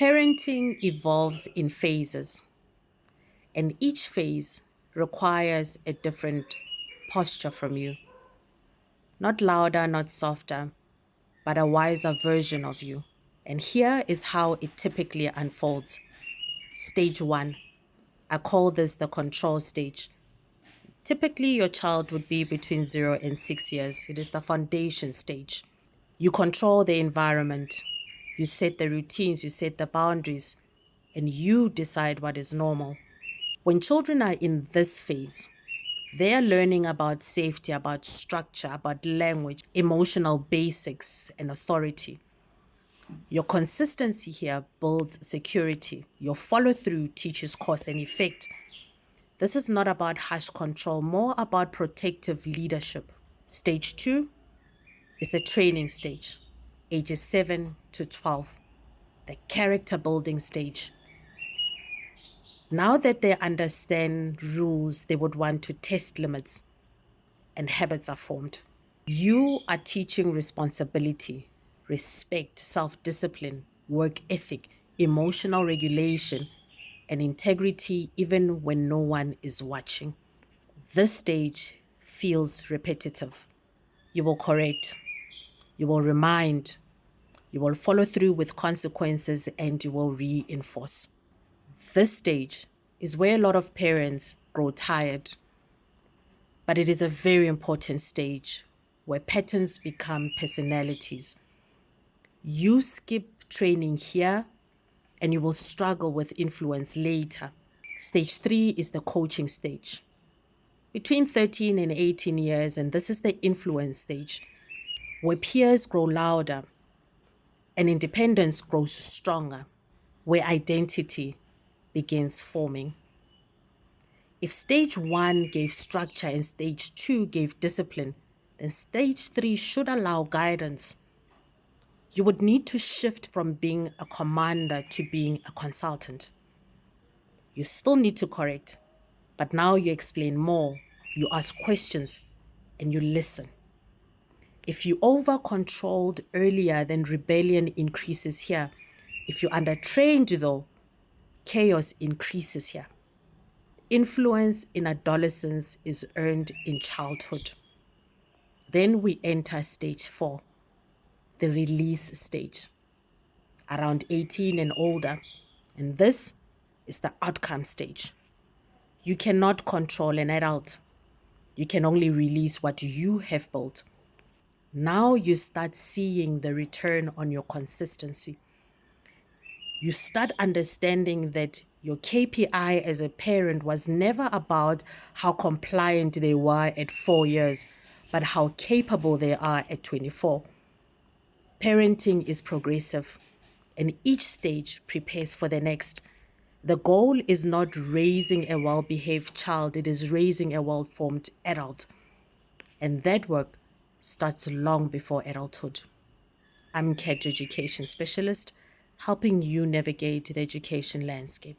Parenting evolves in phases, and each phase requires a different posture from you. Not louder, not softer, but a wiser version of you. And here is how it typically unfolds. Stage one, I call this the control stage. Typically, your child would be between 0 and 6 years. It is the foundation stage. You control the environment, you set the routines, you set the boundaries, and you decide what is normal. When children are in this phase, they are learning about safety, about structure, about language, emotional basics, and authority. Your consistency here builds security. Your follow through teaches cause and effect. This is not about harsh control, more about protective leadership. Stage two is the training stage, ages 7 to 12, the character building stage. Now that they understand rules, they would want to test limits and habits are formed. You are teaching responsibility, respect, self-discipline, work ethic, emotional regulation, and integrity even when no one is watching. This stage feels repetitive. You will correct, you will remind, you will follow through with consequences, and you will reinforce. This stage is where a lot of parents grow tired, but it is a very important stage where patterns become personalities. You skip training here and you will struggle with influence later. Stage three is the coaching stage. Between 13 and 18 years, and this is the influence stage, where peers grow louder and independence grows stronger, where identity begins forming. If stage one gave structure and stage two gave discipline, then stage three should allow guidance. You would need to shift from being a commander to being a consultant. You still need to correct, but now you explain more, you ask questions, and you listen. If you over-controlled earlier, then rebellion increases here. If you under-trained though, chaos increases here. Influence in adolescence is earned in childhood. Then we enter stage four, the release stage, around 18 and older. And this is the outcome stage. You cannot control an adult. You can only release what you have built. Now you start seeing the return on your consistency. You start understanding that your KPI as a parent was never about how compliant they were at 4 years, but how capable they are at 24. Parenting is progressive, and each stage prepares for the next. The goal is not raising a well-behaved child, it is raising a well-formed adult. And that work starts long before adulthood. I'm Cat Education Specialist, helping you navigate the education landscape.